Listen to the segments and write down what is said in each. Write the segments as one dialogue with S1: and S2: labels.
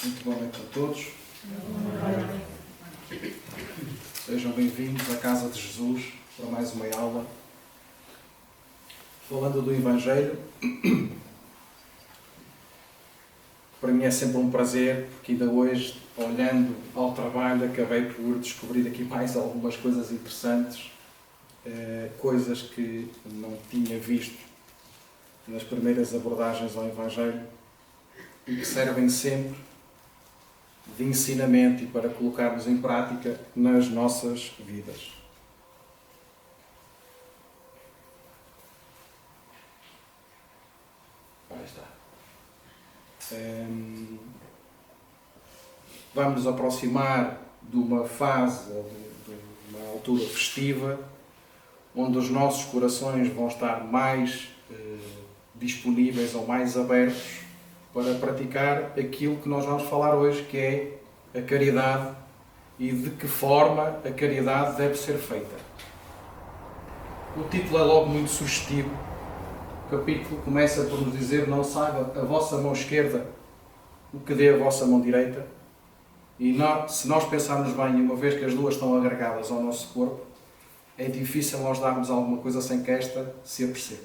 S1: Muito boa noite a todos. Sejam bem-vindos à Casa de Jesus para mais uma aula. Falando do Evangelho, para mim é sempre um prazer, porque ainda hoje, olhando ao trabalho, acabei por descobrir aqui mais algumas coisas interessantes, coisas que não tinha visto nas primeiras abordagens ao Evangelho e que servem sempre de ensinamento e para colocarmos em prática nas nossas vidas. Aí está. Vamos nos aproximar de uma fase, de uma altura festiva, onde os nossos corações vão estar mais disponíveis ou mais abertos para praticar aquilo que nós vamos falar hoje, que é a caridade e de que forma a caridade deve ser feita. O título é logo muito sugestivo. O capítulo começa por nos dizer: não saiba a vossa mão esquerda o que dê a vossa mão direita. E se nós pensarmos bem, uma vez que as duas estão agregadas ao nosso corpo, é difícil nós darmos alguma coisa sem que esta se aperceba.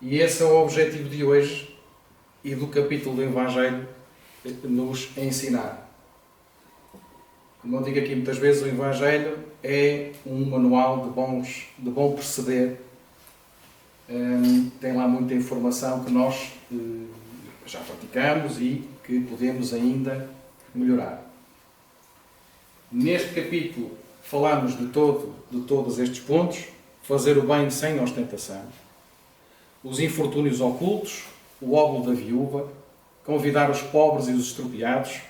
S1: E esse é o objetivo de hoje e do capítulo do Evangelho nos ensinar. Como eu digo aqui muitas vezes, o Evangelho é um manual de bom proceder. Tem lá muita informação que nós já praticamos e que podemos ainda melhorar. Neste capítulo falamos de todos estes pontos: fazer o bem sem ostentação, os infortúnios ocultos, o óbolo da viúva, convidar os pobres e os estropiados,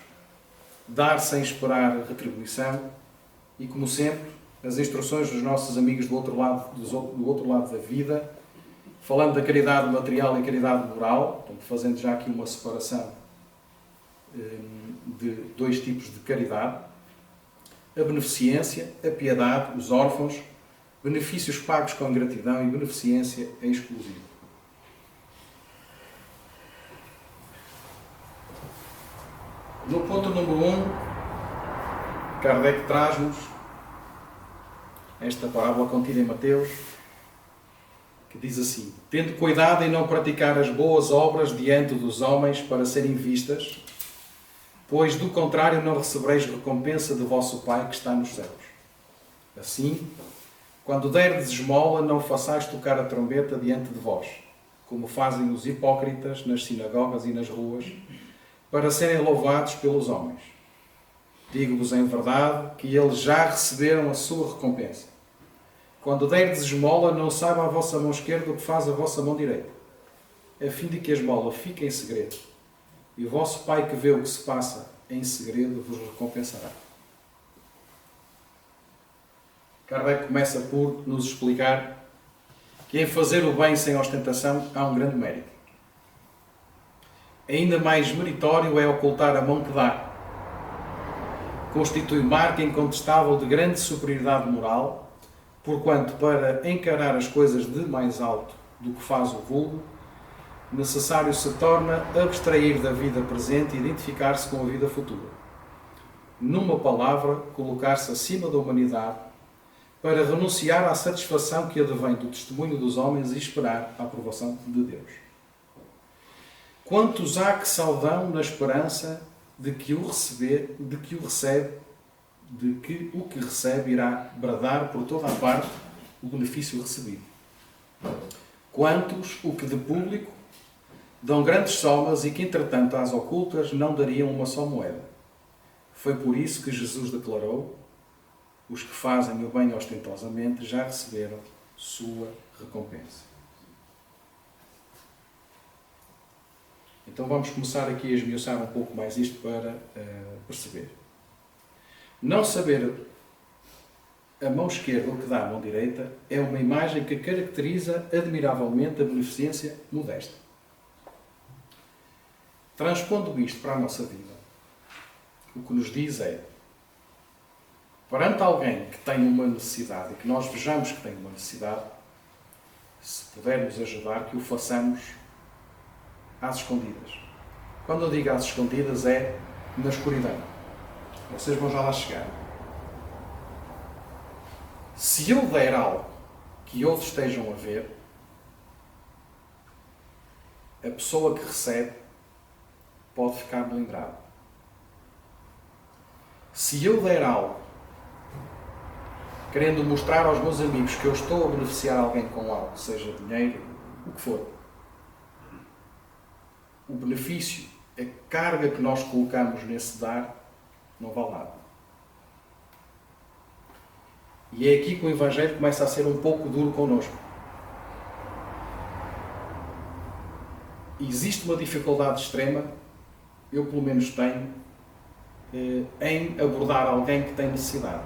S1: dar sem esperar retribuição e, como sempre, as instruções dos nossos amigos do outro lado da vida, falando da caridade material e caridade moral, portanto, fazendo já aqui uma separação de dois tipos de caridade: a beneficência, a piedade, os órfãos, benefícios pagos com gratidão e beneficência exclusiva. No ponto número 1, Kardec traz-nos esta parábola contida em Mateus, que diz assim: tendo cuidado em não praticar as boas obras diante dos homens para serem vistas, pois do contrário não recebereis recompensa de vosso Pai que está nos céus. Assim, quando derdes esmola, não façais tocar a trombeta diante de vós, como fazem os hipócritas nas sinagogas e nas ruas, para serem louvados pelos homens. Digo-vos em verdade que eles já receberam a sua recompensa. Quando derdes esmola, não saiba a vossa mão esquerda o que faz a vossa mão direita, a fim de que a esmola fique em segredo, e o vosso Pai que vê o que se passa em segredo vos recompensará. Kardec começa por nos explicar que em fazer o bem sem ostentação há um grande mérito. Ainda mais meritório é ocultar a mão que dá. Constitui marca incontestável de grande superioridade moral, porquanto para encarar as coisas de mais alto do que faz o vulgo, necessário se torna abstrair da vida presente e identificar-se com a vida futura. Numa palavra, colocar-se acima da humanidade para renunciar à satisfação que advém do testemunho dos homens e esperar a aprovação de Deus. Quantos há que saudam na esperança de que o que recebe irá bradar por toda a parte o benefício recebido? Quantos o que de público dão grandes somas e que, entretanto, às ocultas não dariam uma só moeda? Foi por isso que Jesus declarou: os que fazem o bem ostentosamente já receberam sua recompensa. Então vamos começar aqui a esmiuçar um pouco mais isto para perceber. Não saber a mão esquerda o que dá a mão direita é uma imagem que caracteriza admiravelmente a beneficência modesta. Transpondo isto para a nossa vida, o que nos diz é: perante alguém que tem uma necessidade e que nós vejamos que tem uma necessidade, se pudermos ajudar, que o façamos às escondidas. Quando eu digo às escondidas, é na escuridão. Vocês vão já lá chegar. Se eu der algo que outros estejam a ver, a pessoa que recebe pode ficar melindrada. Se eu der algo, querendo mostrar aos meus amigos que eu estou a beneficiar alguém com algo, seja dinheiro, o que for, o benefício, a carga que nós colocamos nesse dar, não vale nada. E é aqui que o Evangelho começa a ser um pouco duro connosco. Existe uma dificuldade extrema, eu pelo menos tenho, em abordar alguém que tem necessidade.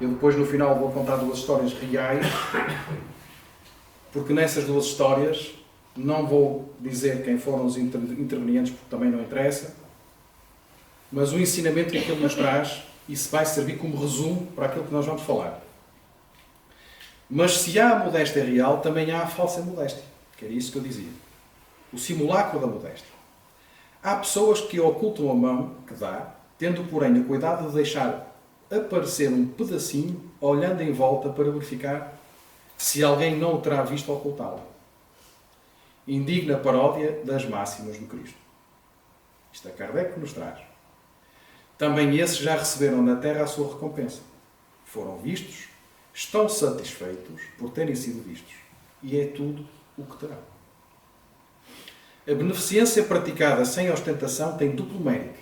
S1: Eu depois no final vou contar duas histórias reais, porque nessas duas histórias não vou dizer quem foram os intervenientes, porque também não interessa, mas o ensinamento que aquilo nos traz, isso vai servir como resumo para aquilo que nós vamos falar. Mas se há a modéstia real, também há a falsa modéstia, que era isso que eu dizia. O simulacro da modéstia. Há pessoas que ocultam a mão que dá, tendo porém o cuidado de deixar aparecer um pedacinho, olhando em volta para verificar se alguém não o terá visto ocultá-lo. Indigna paródia das máximas do Cristo. Isto é Kardec que nos traz. Também esses já receberam na terra a sua recompensa. Foram vistos, estão satisfeitos por terem sido vistos. E é tudo o que terão. A beneficência praticada sem ostentação tem duplo mérito.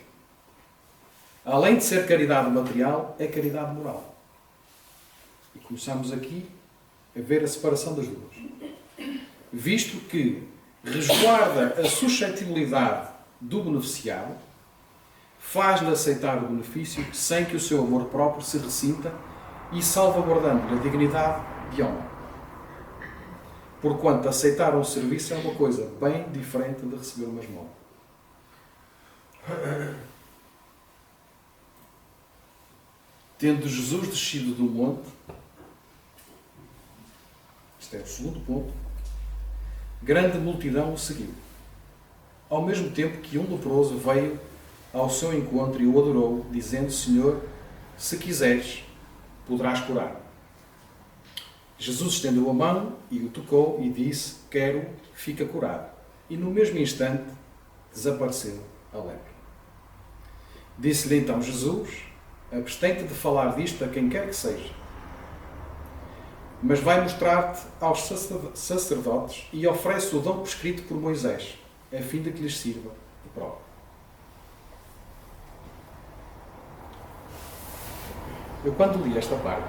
S1: Além de ser caridade material, é caridade moral. E começamos aqui a ver a separação das duas. Visto que resguarda a suscetibilidade do beneficiado, faz-lhe aceitar o benefício sem que o seu amor próprio se ressinta e salvaguardando-lhe a dignidade de homem. Porquanto aceitar um serviço é uma coisa bem diferente de receber uma esmola. Tendo Jesus descido do monte, este é o segundo ponto, grande multidão o seguiu. Ao mesmo tempo que um leproso veio ao seu encontro e o adorou, dizendo: Senhor, se quiseres, poderás curar. Jesus estendeu a mão e o tocou e disse: quero, fica curado. E no mesmo instante desapareceu a lepra. Disse-lhe então Jesus: abstém-te de falar disto a quem quer que seja, mas vai mostrar-te aos sacerdotes e oferece o dom prescrito por Moisés, a fim de que lhes sirva de prova. Eu quando li esta parte,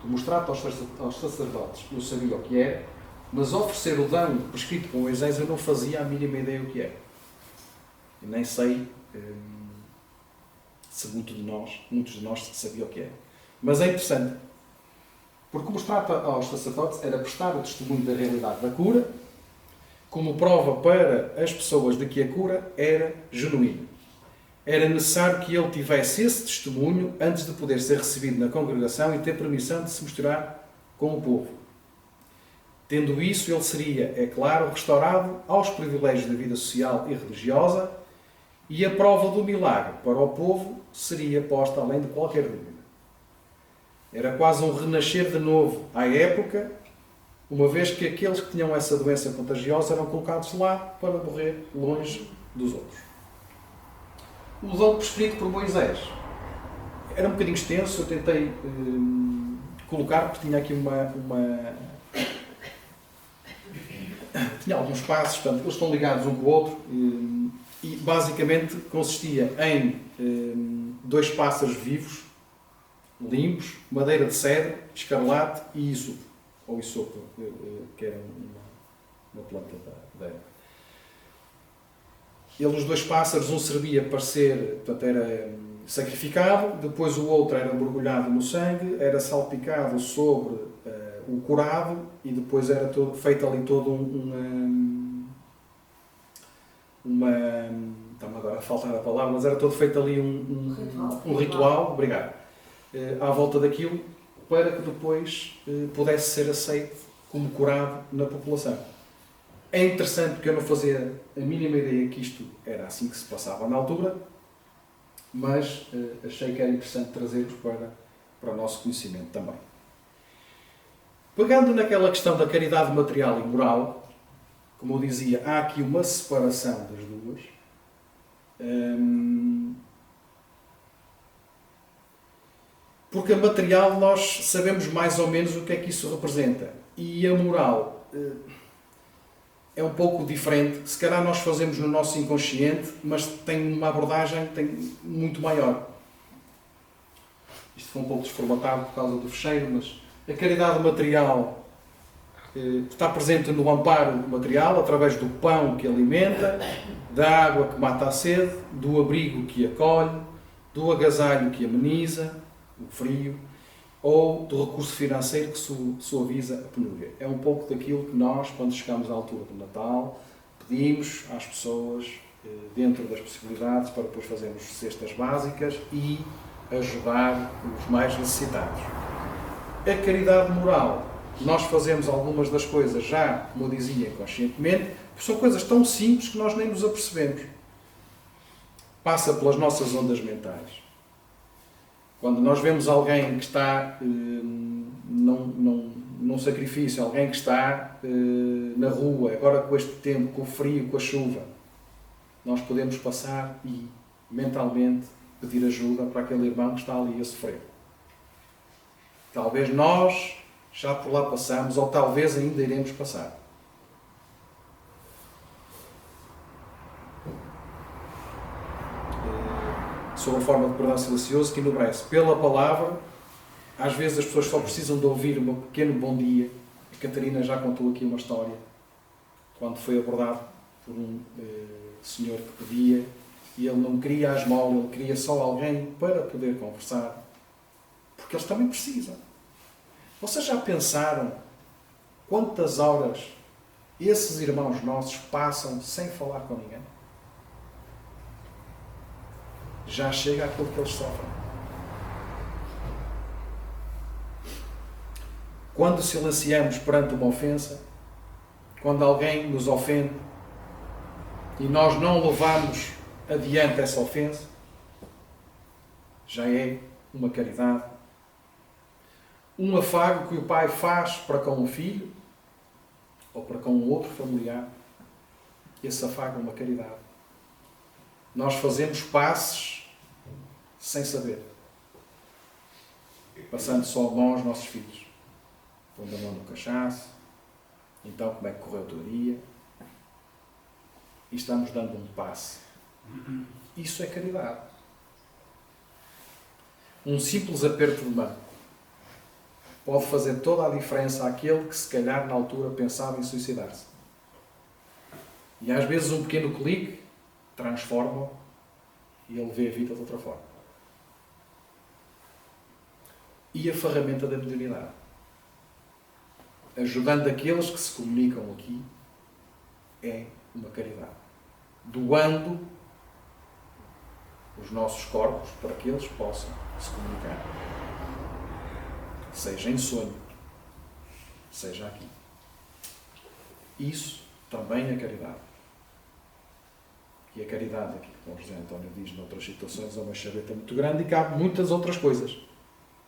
S1: de mostrar-te aos sacerdotes, eu sabia o que era, mas oferecer o dom prescrito por Moisés eu não fazia a mínima ideia o que era. E nem sei se muitos de nós sabiam o que era. Mas é interessante, porque mostrar-te aos sacerdotes era prestar o testemunho da realidade da cura, como prova para as pessoas de que a cura era genuína. Era necessário que ele tivesse esse testemunho antes de poder ser recebido na congregação e ter permissão de se misturar com o povo. Tendo isso, ele seria, é claro, restaurado aos privilégios da vida social e religiosa, e a prova do milagre para o povo seria posta além de qualquer dúvida. Era quase um renascer de novo à época, uma vez que aqueles que tinham essa doença contagiosa eram colocados lá para morrer longe dos outros. O dom prescrito por Moisés era um bocadinho extenso, eu tentei colocar, porque tinha aqui tinha alguns passos, portanto, eles estão ligados um com o outro, e basicamente consistia em 2 pássaros vivos, limpos, madeira de cedro, escarlate e isopo, ou isopo, que era uma planta da época. Os 2 pássaros, um servia para ser, portanto, era sacrificado, depois o outro era mergulhado no sangue, era salpicado sobre o curado e depois era feito ali todo está-me agora a faltar a palavra, mas era todo feito ali um ritual, obrigado, à volta daquilo, para que depois pudesse ser aceito como curado na população. É interessante porque eu não fazia a mínima ideia que isto era assim que se passava na altura, mas achei que era interessante trazermos para o nosso conhecimento também. Pegando naquela questão da caridade material e moral, como eu dizia, há aqui uma separação das duas. Porque a material nós sabemos mais ou menos o que é que isso representa. E a moral é um pouco diferente. Se calhar nós fazemos no nosso inconsciente, mas tem uma abordagem muito maior. Isto foi um pouco desformatado por causa do fecheiro, mas a caridade material está presente no amparo material, através do pão que alimenta, da água que mata a sede, do abrigo que acolhe, do agasalho que ameniza o frio, ou do recurso financeiro que suaviza a penúria. É um pouco daquilo que nós, quando chegamos à altura do Natal, pedimos às pessoas, dentro das possibilidades, para depois fazermos cestas básicas e ajudar os mais necessitados. A caridade moral, nós fazemos algumas das coisas já, como eu dizia, conscientemente, porque são coisas tão simples que nós nem nos apercebemos. Passa pelas nossas ondas mentais. Quando nós vemos alguém que está num sacrifício, alguém que está na rua, agora com este tempo, com o frio, com a chuva, nós podemos passar e mentalmente pedir ajuda para aquele irmão que está ali a sofrer. Talvez nós já por lá passamos, ou talvez ainda iremos passar. Sob a forma de perdão silencioso que enobrece. Pela palavra, às vezes as pessoas só precisam de ouvir um pequeno bom dia. A Catarina já contou aqui uma história, quando foi abordado por um senhor que pedia, e ele não queria a esmola, ele queria só alguém para poder conversar, porque eles também precisam. Vocês já pensaram quantas horas esses irmãos nossos passam sem falar com ninguém? Já chega àquilo que eles sofrem. Quando silenciamos perante uma ofensa, quando alguém nos ofende e nós não levamos adiante essa ofensa, já é uma caridade. Um afago que o pai faz para com o filho ou para com um outro familiar, esse afago é uma caridade. Nós fazemos passes sem saber, passando só a mão aos nossos filhos, pondo a mão no cachaço, então como é que correu o teu dia? E estamos dando um passe. Isso é caridade. Um simples aperto de mão pode fazer toda a diferença àquele que se calhar na altura pensava em suicidar-se. E às vezes um pequeno clique transforma-o e ele vê a vida de outra forma. E a ferramenta da mediunidade. Ajudando aqueles que se comunicam aqui é uma caridade. Doando os nossos corpos para que eles possam se comunicar. Seja em sonho, seja aqui. Isso também é caridade. E a caridade, aqui, como José António diz noutras situações, é uma chaveta muito grande e cabe muitas outras coisas.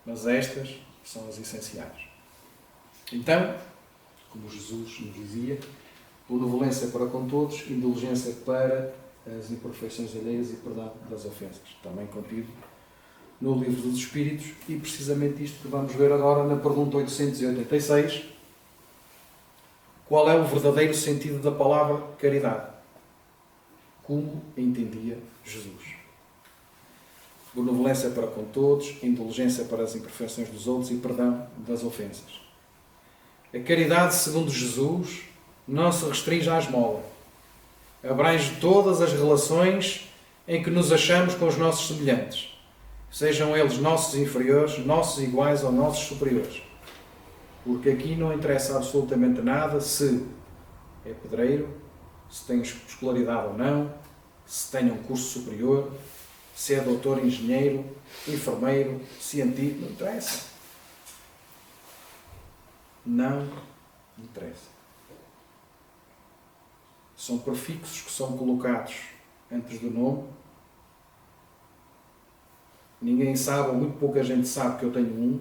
S1: Mas estas são as essenciais. Então, como Jesus nos dizia, benevolência para com todos, indulgência para as imperfeições alheias e perdão das ofensas. Também contido no Livro dos Espíritos, e precisamente isto que vamos ver agora na pergunta 886. Qual é o verdadeiro sentido da palavra caridade? Como entendia Jesus? Benevolência para com todos, indulgência para as imperfeições dos outros e perdão das ofensas. A caridade, segundo Jesus, não se restringe à esmola. Abrange todas as relações em que nos achamos com os nossos semelhantes, sejam eles nossos inferiores, nossos iguais ou nossos superiores. Porque aqui não interessa absolutamente nada se é pedreiro, se tem escolaridade ou não, se tem um curso superior, se é doutor, engenheiro, enfermeiro, cientista, não interessa. Não interessa. São prefixos que são colocados antes do nome. Ninguém sabe, ou muito pouca gente sabe que eu tenho um.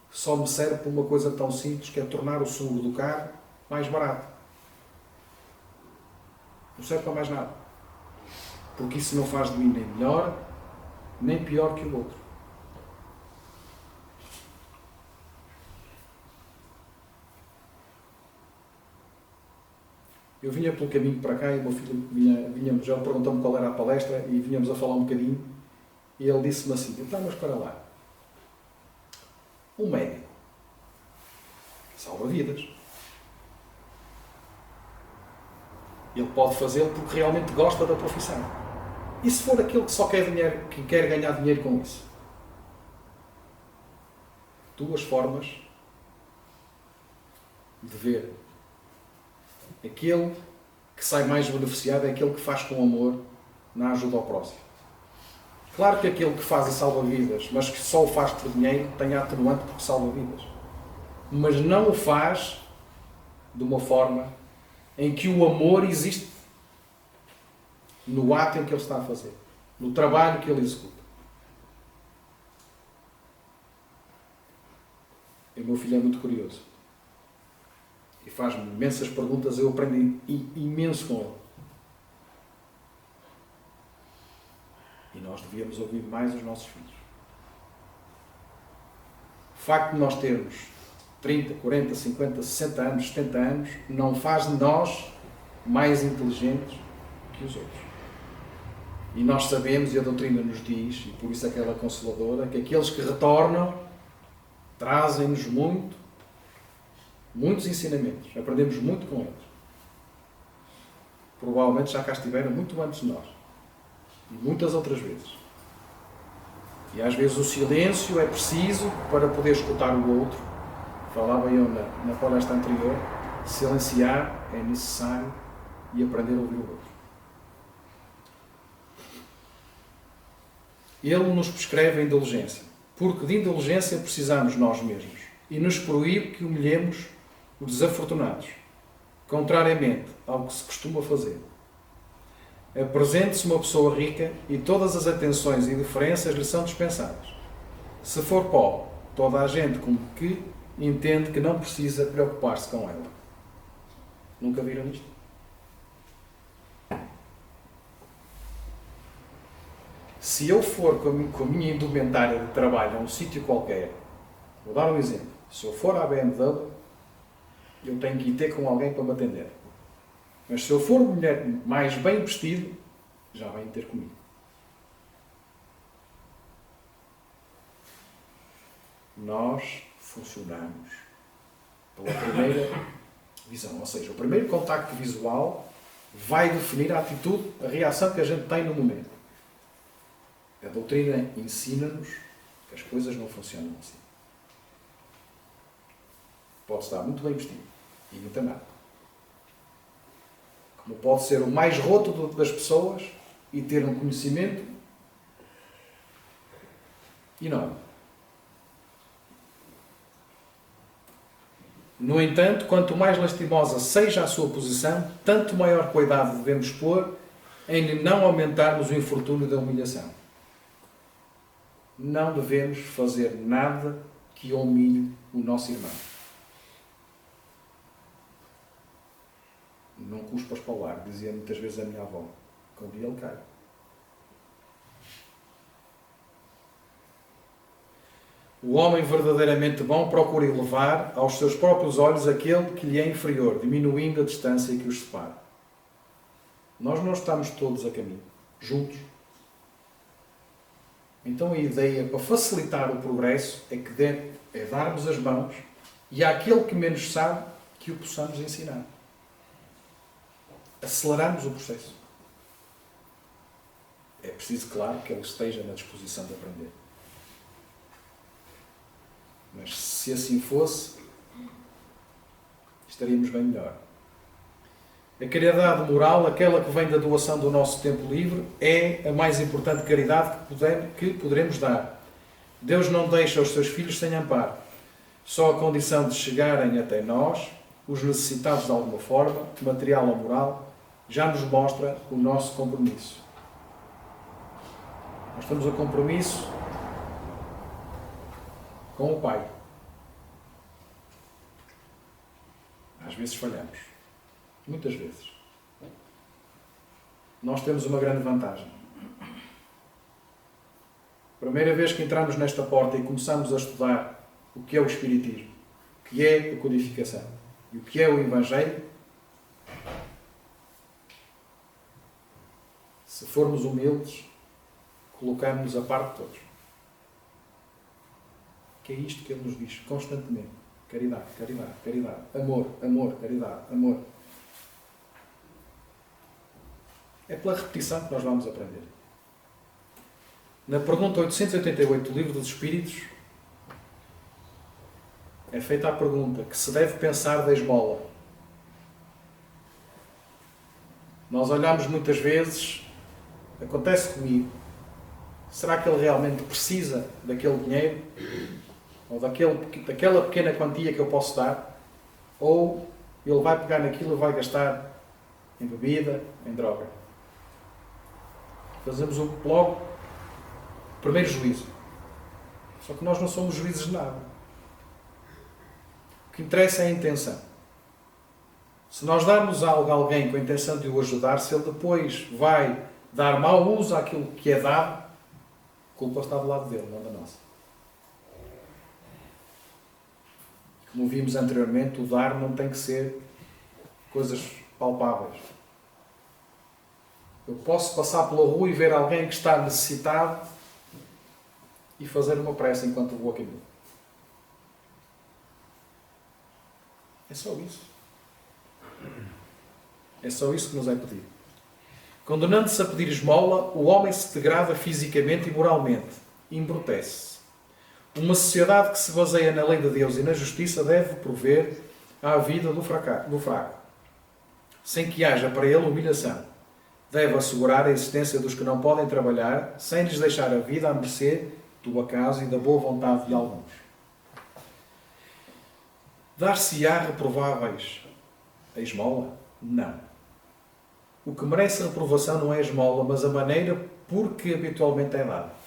S1: Só me serve para uma coisa tão simples, que é tornar o seguro do carro mais barato. Não serve para mais nada. Porque isso não faz de mim nem melhor, nem pior que o outro. Eu vinha pelo caminho para cá e o meu filho vinhamos, ele perguntou-me qual era a palestra e vinhamos a falar um bocadinho e ele disse-me assim, então, mas para lá, um médico salva vidas. Ele pode fazê-lo porque realmente gosta da profissão. E se for aquele que só quer dinheiro, que quer ganhar dinheiro com isso? Duas formas de ver. Aquele que sai mais beneficiado é aquele que faz com amor na ajuda ao próximo. Claro que aquele que faz a salva-vidas, mas que só o faz por dinheiro, tem a atenuante porque salva vidas. Mas não o faz de uma forma em que o amor existe no ato em que ele está a fazer, no trabalho que ele executa. E o meu filho é muito curioso. E faz-me imensas perguntas, eu aprendo imenso com ele. E nós devíamos ouvir mais os nossos filhos. O facto de nós termos 30, 40, 50, 60 anos, 70 anos, não faz de nós mais inteligentes que os outros. E nós sabemos, e a doutrina nos diz, e por isso é que ela é consoladora, que aqueles que retornam trazem-nos muitos ensinamentos. Aprendemos muito com eles. Provavelmente já cá estiveram muito antes de nós. E muitas outras vezes. E às vezes o silêncio é preciso para poder escutar o outro. Falava eu na palestra anterior, silenciar é necessário e aprender a ouvir o outro. Ele nos prescreve a indulgência, porque de indulgência precisamos nós mesmos, e nos proíbe que humilhemos os desafortunados, contrariamente ao que se costuma fazer. Apresente-se uma pessoa rica e todas as atenções e diferenças lhe são dispensadas. Se for pobre, toda a gente como que entende que não precisa preocupar-se com ela. Nunca viram isto? Se eu for com a minha indumentária de trabalho a um sítio qualquer, vou dar um exemplo. Se eu for à BMW, eu tenho que ir ter com alguém para me atender. Mas se eu for mulher mais bem vestido, já vem ter comigo. Nós funcionamos pela primeira visão. Ou seja, o primeiro contacto visual vai definir a atitude, a reação que a gente tem no momento. A doutrina ensina-nos que as coisas não funcionam assim. Pode estar muito bem vestido e não tem nada. Como pode ser o mais roto das pessoas e ter um conhecimento enorme. No entanto, quanto mais lastimosa seja a sua posição, tanto maior cuidado devemos pôr em não aumentarmos o infortúnio da humilhação. Não devemos fazer nada que humilhe o nosso irmão. Não cuspas para o ar, dizia muitas vezes a minha avó. Com o dia ele cai. O homem verdadeiramente bom procura elevar aos seus próprios olhos aquele que lhe é inferior, diminuindo a distância que os separa. Nós não estamos todos a caminho, juntos. Então a ideia para facilitar o progresso é darmos as mãos e àquele que menos sabe que o possamos ensinar. Aceleramos o processo. É preciso, claro, que ele esteja na disposição de aprender. Mas se assim fosse, estaríamos bem melhor. A caridade moral, aquela que vem da doação do nosso tempo livre, é a mais importante caridade que poderemos dar. Deus não deixa os seus filhos sem amparo. Só a condição de chegarem até nós, os necessitados de alguma forma, material ou moral, já nos mostra o nosso compromisso. Nós temos um compromisso com o Pai. Às vezes falhamos. Muitas vezes. Nós temos uma grande vantagem. Primeira vez que entramos nesta porta e começamos a estudar o que é o Espiritismo, o que é a codificação e o que é o Evangelho, se formos humildes, colocamos-nos a parte de todos. Que é isto que Ele nos diz constantemente. Caridade, caridade, caridade. Amor, amor, caridade, amor. É pela repetição que nós vamos aprender. Na pergunta 888 do Livro dos Espíritos, é feita a pergunta que se deve pensar da esmola. Nós olhamos muitas vezes, acontece comigo, será que ele realmente precisa daquele dinheiro? Ou daquela pequena quantia que eu posso dar? Ou ele vai pegar naquilo e vai gastar em bebida, em droga? Fazemos logo o primeiro juízo. Só que nós não somos juízes de nada. O que interessa é a intenção. Se nós darmos algo a alguém com a intenção de o ajudar, se ele depois vai dar mau uso àquilo que é dado, a culpa está do lado dele, não da nossa. Como vimos anteriormente, o dar não tem que ser coisas palpáveis. Eu posso passar pela rua e ver alguém que está necessitado e fazer uma prece enquanto vou a caminho. É só isso. É só isso que nos é pedido. Condenando-se a pedir esmola, o homem se degrada fisicamente e moralmente. Embrutece. Uma sociedade que se baseia na lei de Deus e na justiça deve prover à vida do fraco, sem que haja para ele humilhação. Deve assegurar a existência dos que não podem trabalhar, sem lhes deixar a vida à mercê do acaso e da boa vontade de alguns. Dar-se-á reprováveis a esmola? Não. O que merece reprovação não é a esmola, mas a maneira por que habitualmente é dada.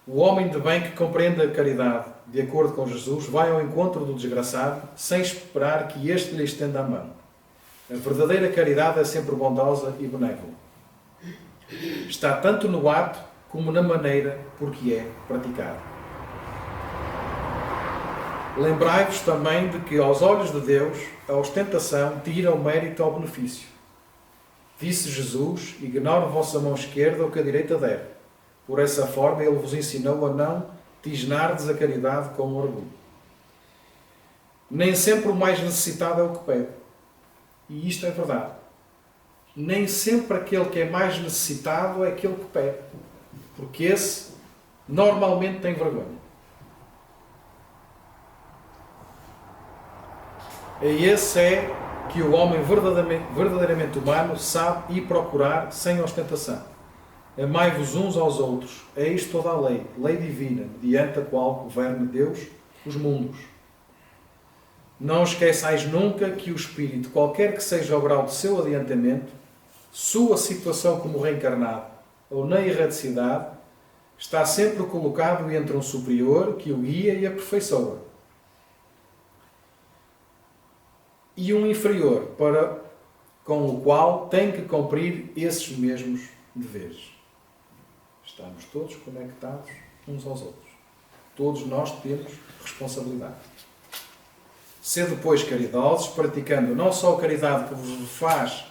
S1: O homem de bem que compreende a caridade, de acordo com Jesus, vai ao encontro do desgraçado, sem esperar que este lhe estenda a mão. A verdadeira caridade é sempre bondosa e benévola. Está tanto no ato como na maneira por que é praticada. Lembrai-vos também de que, aos olhos de Deus, a ostentação tira o mérito ao benefício. Disse Jesus: ignore a vossa mão esquerda o que a direita der. Por essa forma ele vos ensinou a não tisnardes a caridade com orgulho. Nem sempre o mais necessitado é o que pede. E isto é verdade. Nem sempre aquele que é mais necessitado é aquele que pede. Porque esse normalmente tem vergonha. Esse é que o homem verdadeiramente humano sabe ir procurar sem ostentação. Amai-vos uns aos outros. Eis toda a lei, lei divina, mediante a qual governa Deus os mundos. Não esqueçais nunca que o Espírito, qualquer que seja o grau de seu adiantamento, sua situação como reencarnado ou na erradicidade, está sempre colocado entre um superior que o guia e aperfeiçoa, e um inferior com o qual tem que cumprir esses mesmos deveres. Estamos todos conectados uns aos outros. Todos nós temos responsabilidade. Sede, pois, caridosos, praticando não só a caridade que vos faz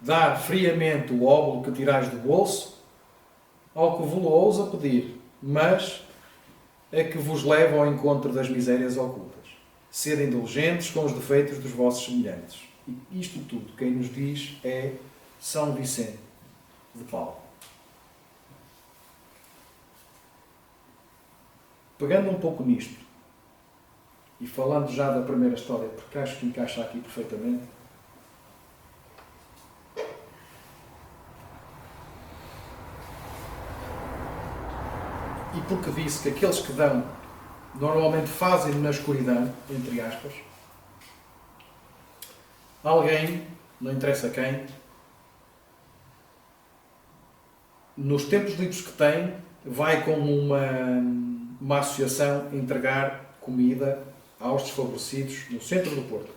S1: dar friamente o óbolo que tirais do bolso, ao que vos ousa pedir, mas a que vos leva ao encontro das misérias ocultas. Sede indulgentes com os defeitos dos vossos semelhantes. E isto tudo, quem nos diz é São Vicente de Paulo. Pegando um pouco nisto, e falando já da primeira história, porque acho que encaixa aqui perfeitamente, e porque disse que aqueles que dão normalmente fazem na escuridão, entre aspas, alguém, não interessa quem, nos tempos livres que tem, vai com uma associação entregar comida aos desfavorecidos no centro do Porto.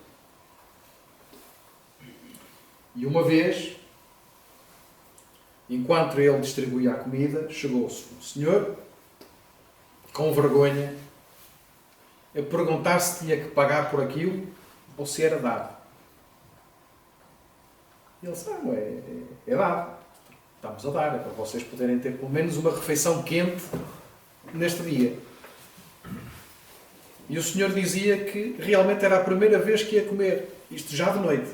S1: E uma vez, enquanto ele distribuía a comida, chegou-se um senhor, com vergonha, a perguntar se tinha que pagar por aquilo ou se era dado. E ele disse, não, é dado. Estamos a dar, é para vocês poderem ter pelo menos uma refeição quente neste dia. E o senhor dizia que realmente era a primeira vez que ia comer, isto já de noite.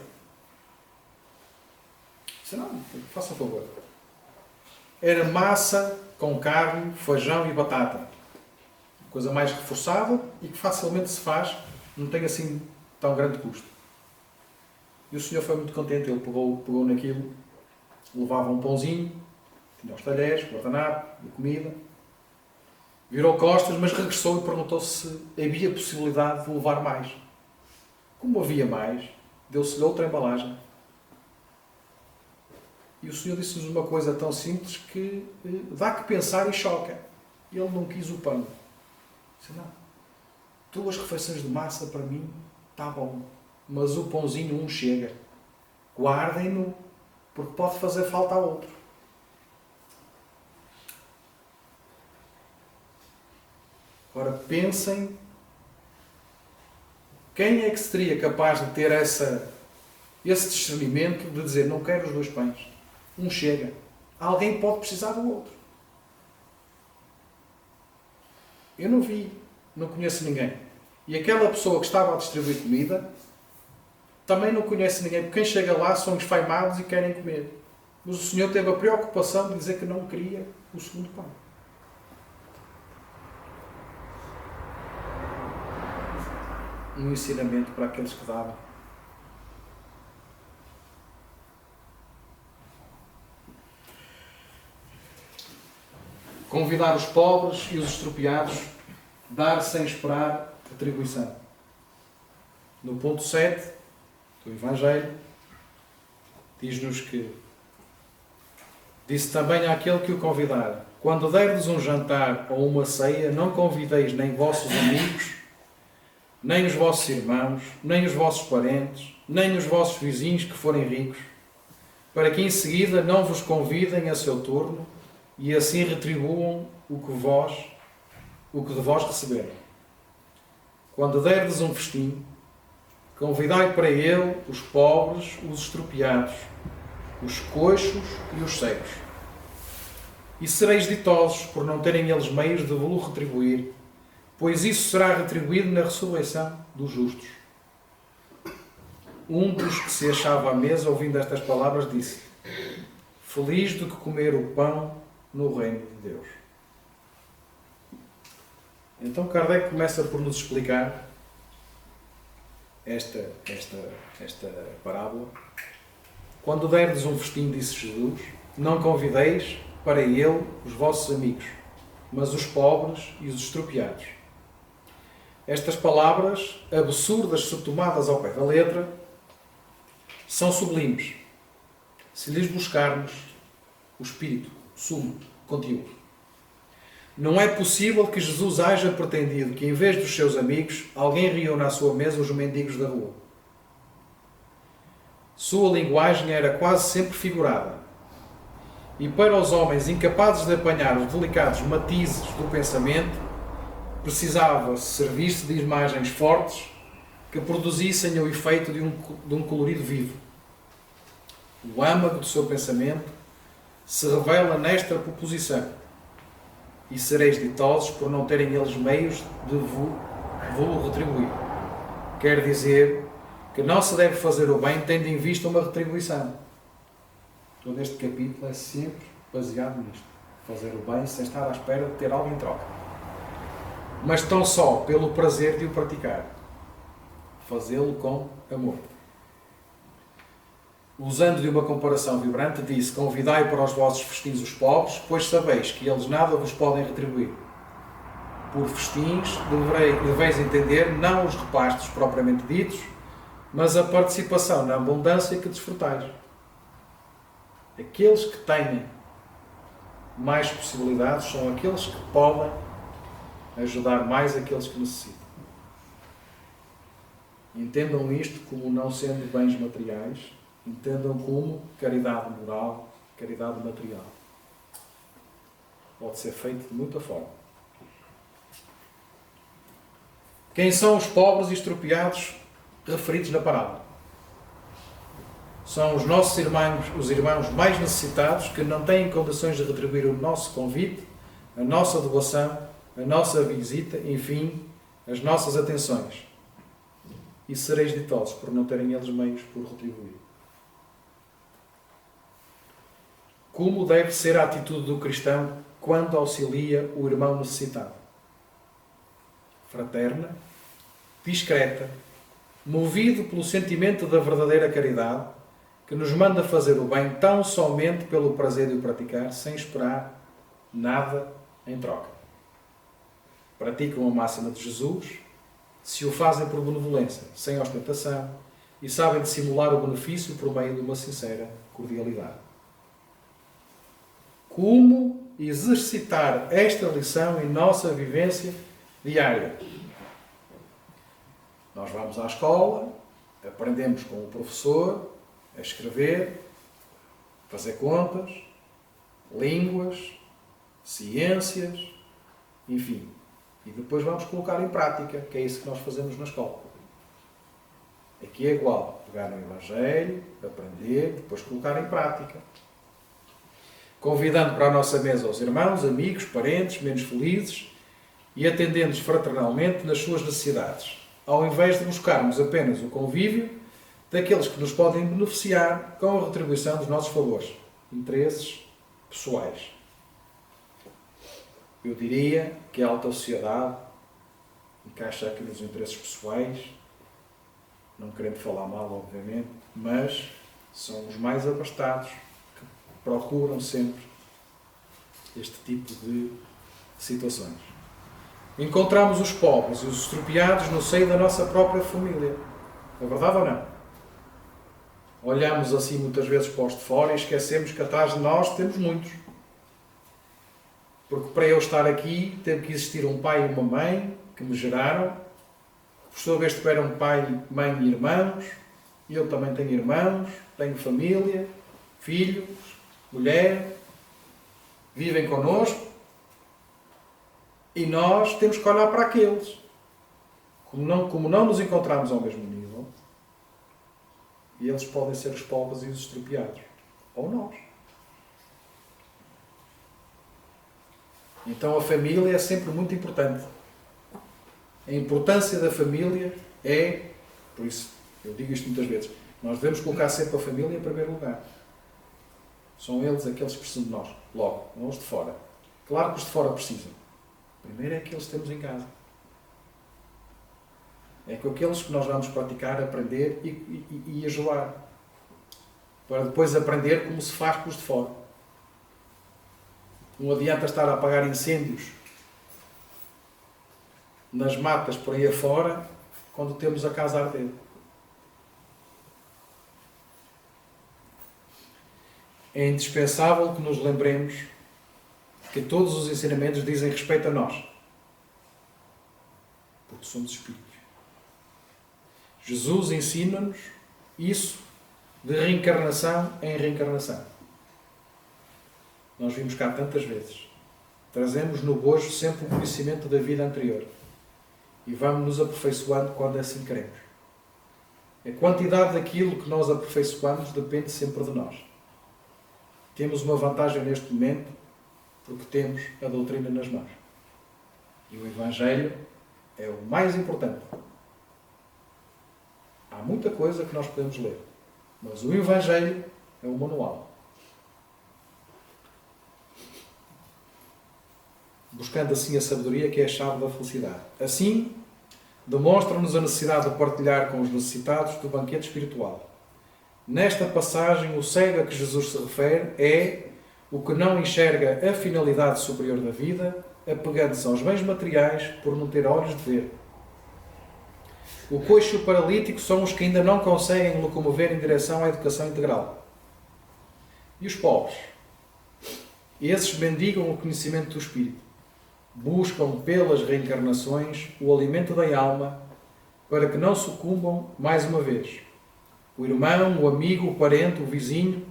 S1: Disse, não, faça um favor. Era massa com carne, feijão e batata. Coisa mais reforçada e que facilmente se faz, não tem assim tão grande custo. E o senhor foi muito contente, ele pegou naquilo, levava um pãozinho, tinha os talheres, guardanapo, de comida, virou costas, mas regressou e perguntou se havia possibilidade de levar mais. Como havia mais, deu-se-lhe outra embalagem. E o senhor disse-nos uma coisa tão simples que dá que pensar e choca. Ele não quis o pão. Disse, não, 2 refeições de massa para mim está bom, mas o pãozinho um chega. Guardem-no, porque pode fazer falta a outro. Agora pensem, quem é que seria capaz de ter esse discernimento de dizer, não quero os 2 pães, um chega. Alguém pode precisar do outro. Eu não vi, não conheço ninguém. E aquela pessoa que estava a distribuir comida também não conhece ninguém, porque quem chega lá são esfaimados e querem comer. Mas o Senhor teve a preocupação de dizer que não queria o segundo pão. Um ensinamento para aqueles que davam. Convidar os pobres e os estropiados, dar sem esperar retribuição. No ponto 7 do Evangelho, diz-nos que disse também àquele que o convidar, quando derdes um jantar ou uma ceia, não convideis nem vossos amigos, nem os vossos irmãos, nem os vossos parentes, nem os vossos vizinhos que forem ricos, para que em seguida não vos convidem a seu turno e assim retribuam o que de vós receberam. Quando derdes um festim, convidai para ele os pobres, os estropiados, os coxos e os cegos. E sereis ditosos por não terem eles meios de vos retribuir, pois isso será retribuído na ressurreição dos justos. Um dos que se achava à mesa, ouvindo estas palavras, disse, feliz do que comer o pão no reino de Deus. Então Kardec começa por nos explicar esta parábola. Quando derdes um festim, disse Jesus, não convideis para ele os vossos amigos, mas os pobres e os estropiados. Estas palavras, absurdas se tomadas ao pé da letra, são sublimes, se lhes buscarmos o espírito, o sumo, o conteúdo. Não é possível que Jesus haja pretendido que, em vez dos seus amigos, alguém reúna à sua mesa os mendigos da rua. Sua linguagem era quase sempre figurada. E para os homens incapazes de apanhar os delicados matizes do pensamento, precisava servir-se de imagens fortes que produzissem o efeito de um colorido vivo. O âmago do seu pensamento se revela nesta proposição. E sereis ditosos por não terem eles meios de vos retribuir. Quer dizer que não se deve fazer o bem tendo em vista uma retribuição. Todo este capítulo é sempre baseado nisto. Fazer o bem sem estar à espera de ter algo em troca. Mas tão só pelo prazer de o praticar. Fazê-lo com amor. Usando de uma comparação vibrante, disse, convidai para os vossos festins os pobres, pois sabeis que eles nada vos podem retribuir. Por festins deveis entender não os repastos propriamente ditos, mas a participação na abundância que desfrutais. Aqueles que têm mais possibilidades são aqueles que podem ajudar mais aqueles que necessitam. Entendam isto como não sendo bens materiais, entendam como caridade moral, caridade material. Pode ser feito de muita forma. Quem são os pobres e estropiados referidos na parábola? São os nossos irmãos, os irmãos mais necessitados, que não têm condições de retribuir o nosso convite, a nossa doação, a nossa visita, enfim, as nossas atenções. E sereis ditosos por não terem eles meios por retribuir. Como deve ser a atitude do cristão quando auxilia o irmão necessitado? Fraterna, discreta, movido pelo sentimento da verdadeira caridade, que nos manda fazer o bem tão somente pelo prazer de o praticar, sem esperar nada em troca. Praticam a máxima de Jesus, se o fazem por benevolência, sem ostentação, e sabem dissimular o benefício por meio de uma sincera cordialidade. Como exercitar esta lição em nossa vivência diária? Nós vamos à escola, aprendemos com o professor a escrever, fazer contas, línguas, ciências, enfim. E depois vamos colocar em prática, que é isso que nós fazemos na escola. Aqui é igual, pegar no Evangelho, aprender, depois colocar em prática. Convidando para a nossa mesa os irmãos, amigos, parentes, menos felizes e atendendo-os fraternalmente nas suas necessidades, ao invés de buscarmos apenas o convívio daqueles que nos podem beneficiar com a retribuição dos nossos favores, interesses pessoais. Eu diria que a alta sociedade encaixa aqui nos interesses pessoais, não querendo falar mal, obviamente, mas são os mais abastados que procuram sempre este tipo de situações. Encontramos os pobres e os estropiados no seio da nossa própria família. É verdade ou não? Olhamos assim muitas vezes para os de fora e esquecemos que atrás de nós temos muitos. Porque para eu estar aqui teve que existir um pai e uma mãe que me geraram, por sua vez tiveram pai, mãe e irmãos, e eu também tenho irmãos, tenho família, filhos, mulher, vivem connosco, e nós temos que olhar para aqueles. Como não nos encontramos ao mesmo nível, e eles podem ser os pobres e os estropiados. Ou nós. Então a família é sempre muito importante. A importância da família é, por isso eu digo isto muitas vezes, nós devemos colocar sempre a família em primeiro lugar. São eles aqueles que precisam de nós. Logo, não os de fora. Claro que os de fora precisam. Primeiro é aqueles que temos em casa. É com aqueles que nós vamos praticar, aprender e ajudar. Para depois aprender como se faz com os de fora. Não adianta estar a apagar incêndios nas matas por aí afora quando temos a casa a arder. É indispensável que nos lembremos que todos os ensinamentos dizem respeito a nós. Porque somos espíritos. Jesus ensina-nos isso de reencarnação em reencarnação. Nós vimos cá tantas vezes. Trazemos no bojo sempre o conhecimento da vida anterior. E vamos nos aperfeiçoando quando assim queremos. A quantidade daquilo que nós aperfeiçoamos depende sempre de nós. Temos uma vantagem neste momento porque temos a doutrina nas mãos. E o Evangelho é o mais importante. Há muita coisa que nós podemos ler, mas o Evangelho é o manual. Buscando assim a sabedoria que é a chave da felicidade. Assim, demonstra-nos a necessidade de partilhar com os necessitados do banquete espiritual. Nesta passagem, o cego a que Jesus se refere é o que não enxerga a finalidade superior da vida, apegando-se aos bens materiais por não ter olhos de ver. O coxo e o paralítico são os que ainda não conseguem locomover em direção à educação integral. E os pobres? Esses mendigam o conhecimento do Espírito. Buscam pelas reencarnações o alimento da alma para que não sucumbam mais uma vez. O irmão, o amigo, o parente, o vizinho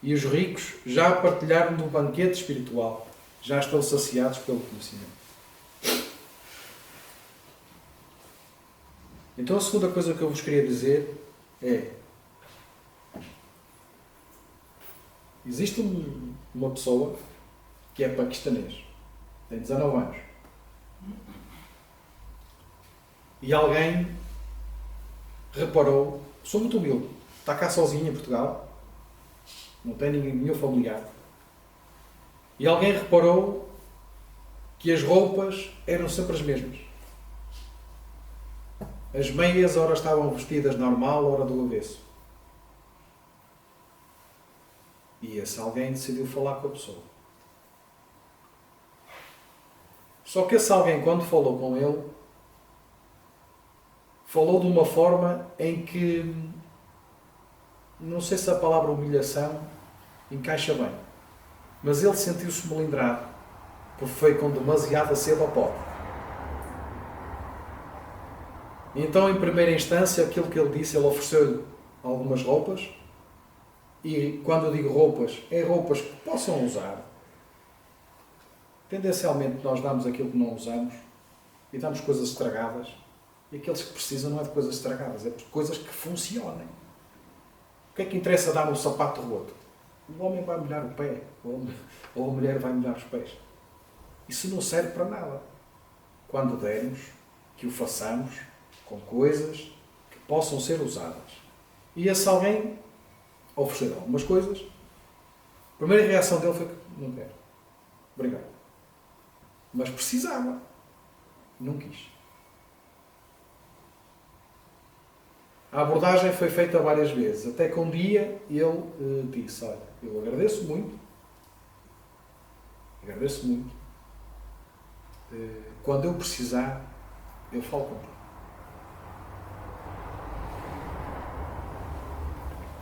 S1: e os ricos já partilharam do banquete espiritual. Já estão saciados pelo conhecimento. Então a segunda coisa que eu vos queria dizer é: existe uma pessoa que é paquistanês, tem 19 anos, e alguém reparou, sou muito humilde, está cá sozinho em Portugal, não tem nenhum familiar, e alguém reparou que as roupas eram sempre as mesmas. As meias, ora estavam vestidas normal, ora do avesso. E esse alguém decidiu falar com a pessoa. Só que esse alguém, quando falou com ele, falou de uma forma em que, não sei se a palavra humilhação encaixa bem, mas ele sentiu-se melindrado, porque foi com demasiada sede ao pote. Então, em primeira instância, aquilo que ele disse, ele ofereceu-lhe algumas roupas, e quando eu digo roupas, é roupas que possam usar. Tendencialmente nós damos aquilo que não usamos e damos coisas estragadas, e aqueles que precisam não é de coisas estragadas, é de coisas que funcionem. O que é que interessa dar um sapato roto? O homem vai molhar o pé, ou a mulher vai molhar os pés. Isso não serve para nada. Quando dermos, que o façamos com coisas que possam ser usadas. E esse alguém ofereceu algumas coisas. A primeira reação dele foi que não quero. Obrigado. Mas precisava. Não quis. A abordagem foi feita várias vezes, até que um dia ele disse: olha, eu agradeço muito, quando eu precisar, eu falo contigo.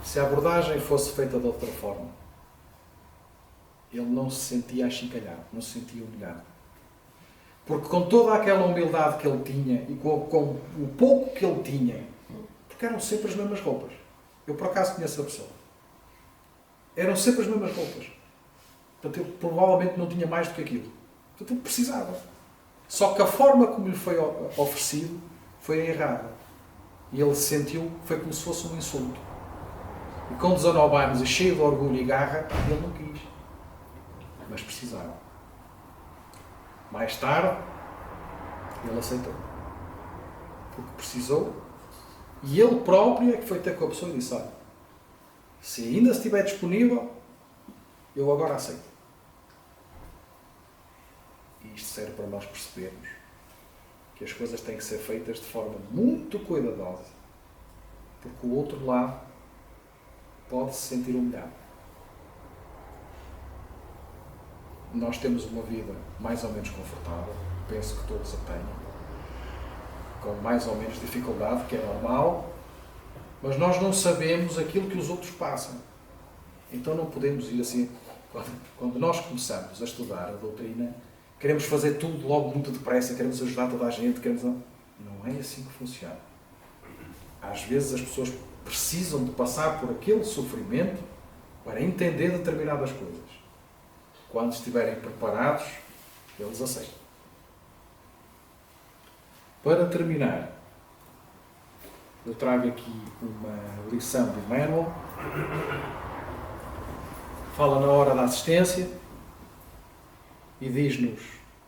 S1: Se a abordagem fosse feita de outra forma, ele não se sentia achincalhado, não se sentia humilhado. Porque com toda aquela humildade que ele tinha e com o pouco que ele tinha, porque eram sempre as mesmas roupas. Eu por acaso conheço a pessoa. Eram sempre as mesmas roupas. Portanto, ele provavelmente não tinha mais do que aquilo. Portanto, ele precisava. Só que a forma como lhe foi oferecido foi errada. E ele sentiu que foi como se fosse um insulto. E com 19 anos e cheio de orgulho e garra, ele não quis. Mas precisava. Mais tarde, ele aceitou. Porque precisou. E ele próprio é que foi ter com a pessoa e disse: olha, se ainda estiver disponível, eu agora aceito. E isto serve para nós percebermos que as coisas têm que ser feitas de forma muito cuidadosa. Porque o outro lado pode se sentir humilhado. Nós temos uma vida mais ou menos confortável, penso que todos a tenham, com mais ou menos dificuldade, que é normal, mas nós não sabemos aquilo que os outros passam. Então não podemos ir assim. Quando nós começamos a estudar a doutrina, queremos fazer tudo logo muito depressa, queremos ajudar toda a gente, não é assim que funciona. Às vezes as pessoas precisam de passar por aquele sofrimento para entender determinadas coisas. Quando estiverem preparados, eles aceitam. Para terminar, eu trago aqui uma lição de Emmanuel. Fala na hora da assistência e diz-nos: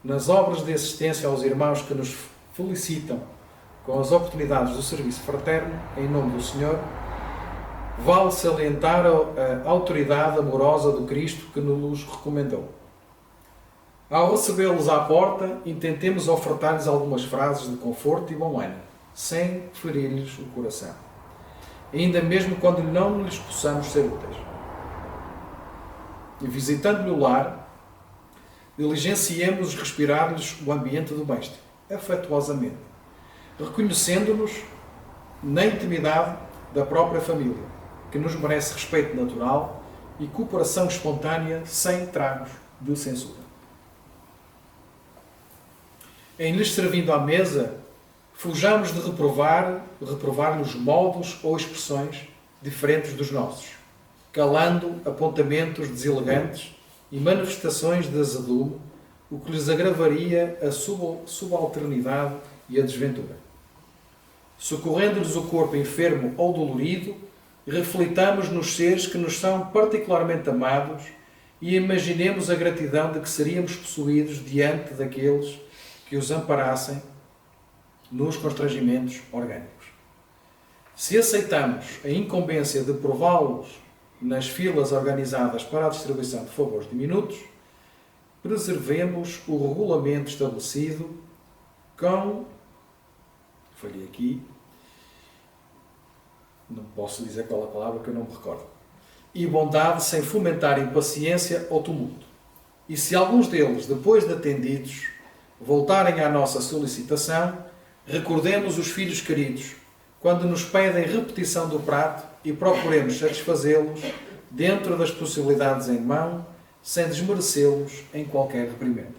S1: nas obras de assistência aos irmãos que nos felicitam com as oportunidades do serviço fraterno, em nome do Senhor, vale salientar a autoridade amorosa do Cristo que nos recomendou. Ao recebê-los à porta, intentemos ofertar-lhes algumas frases de conforto e bom ânimo, sem ferir-lhes o coração, ainda mesmo quando não lhes possamos ser úteis. E visitando-lhe o lar, diligenciemos respirar-lhes o ambiente doméstico, afetuosamente, reconhecendo-nos na intimidade da própria família, que nos merece respeito natural e cooperação espontânea sem tragos de censura. Em lhes servindo à mesa, fujamos de reprovar-nos modos ou expressões diferentes dos nossos, calando apontamentos deselegantes e manifestações de azedume, o que lhes agravaria a subalternidade e a desventura. Socorrendo-lhes o corpo enfermo ou dolorido, reflitamos nos seres que nos são particularmente amados e imaginemos a gratidão de que seríamos possuídos diante daqueles que os amparassem nos constrangimentos orgânicos. Se aceitamos a incumbência de prová-los nas filas organizadas para a distribuição de favores diminutos, preservemos o regulamento estabelecido com... Falhei aqui. Não posso dizer qual a palavra que eu não me recordo. E bondade sem fomentar impaciência ou tumulto. E se alguns deles, depois de atendidos, voltarem à nossa solicitação, recordemos os filhos queridos, quando nos pedem repetição do prato e procuremos satisfazê-los dentro das possibilidades em mão, sem desmerecê-los em qualquer reprimenda.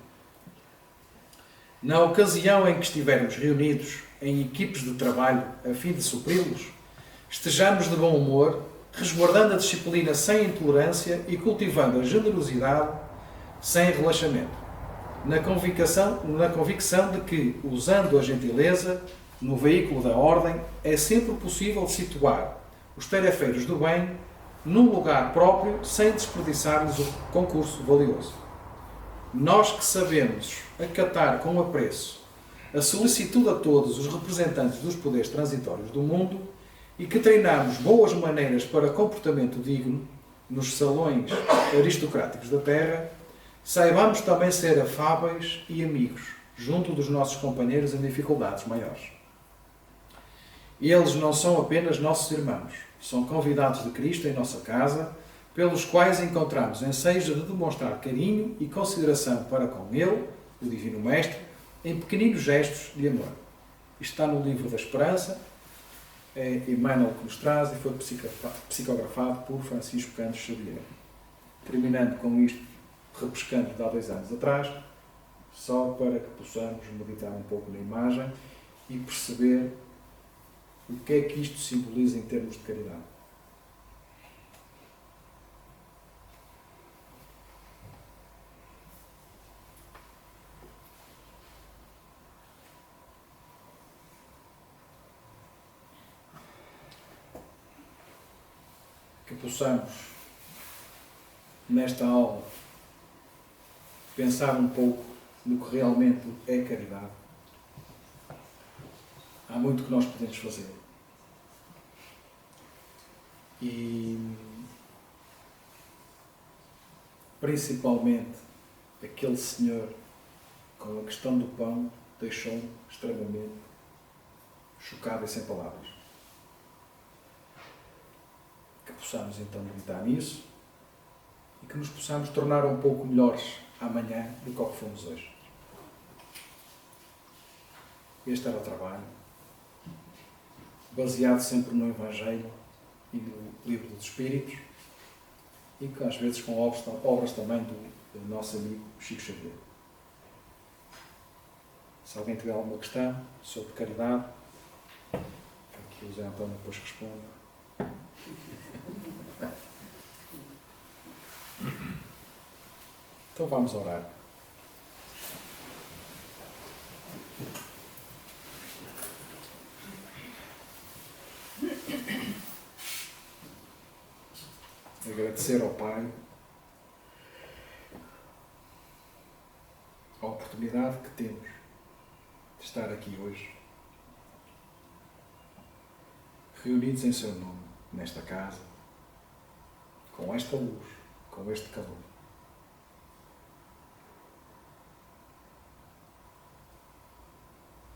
S1: Na ocasião em que estivermos reunidos em equipes de trabalho a fim de supri-los, estejamos de bom humor, resguardando a disciplina sem intolerância e cultivando a generosidade sem relaxamento, na convicção de que, usando a gentileza no veículo da ordem, é sempre possível situar os tarefeiros do bem num lugar próprio sem desperdiçar-lhes o concurso valioso. Nós que sabemos acatar com apreço a solicitude a todos os representantes dos poderes transitórios do mundo e que treinamos boas maneiras para comportamento digno nos salões aristocráticos da Terra, saibamos também ser afáveis e amigos junto dos nossos companheiros em dificuldades maiores. Eles não são apenas nossos irmãos, são convidados de Cristo em nossa casa, pelos quais encontramos ensejo de demonstrar carinho e consideração para com Ele, o Divino Mestre, em pequeninos gestos de amor. Isto está no livro da Esperança, é Emmanuel que nos traz e foi psicografado por Francisco Cantos Xavier. Terminando com isto, repescando de há 2 anos atrás, só para que possamos meditar um pouco na imagem e perceber o que é que isto simboliza em termos de caridade. Que possamos, nesta aula, pensar um pouco no que realmente é caridade. Há muito que nós podemos fazer. E, principalmente, aquele senhor, com a questão do pão, deixou-me extremamente chocado e sem palavras. Que possamos então meditar nisso e que nos possamos tornar um pouco melhores amanhã do que fomos hoje. Este era o trabalho, baseado sempre no Evangelho e no Livro dos Espíritos, e que às vezes com obras também do nosso amigo Chico Xavier. Se alguém tiver alguma questão sobre caridade, que o Zé António depois responda. Então vamos orar. Agradecer ao Pai a oportunidade que temos de estar aqui hoje, reunidos em seu nome, nesta casa, com esta luz, com este calor.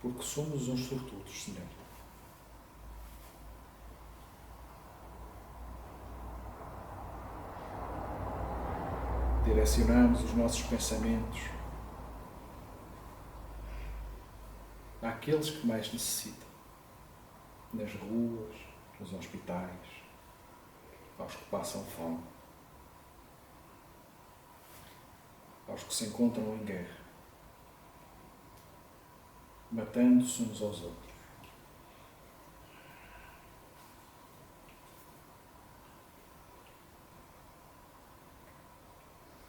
S1: Porque somos uns sortudos, Senhor. Direcionamos os nossos pensamentos àqueles que mais necessitam nas ruas, nos hospitais, aos que passam fome, aos que se encontram em guerra, matando-se uns aos outros.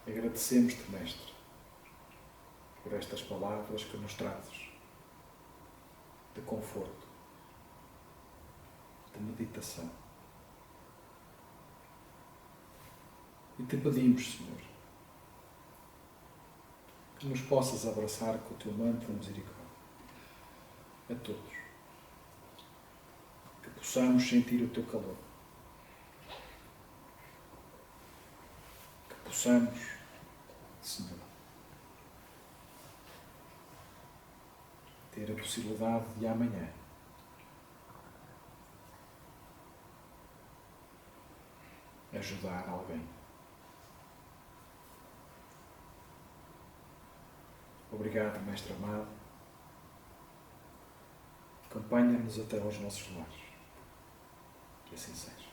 S1: Agradecemos-te, Mestre, por estas palavras que nos trazes de conforto, de meditação. E te pedimos, Senhor, que nos possas abraçar com o teu manto de misericórdia a todos, que possamos sentir o teu calor, que possamos, Senhor, ter a possibilidade de amanhã ajudar alguém. Obrigado, Mestre amado. Acompanha-nos até aos nossos lares. Que assim seja.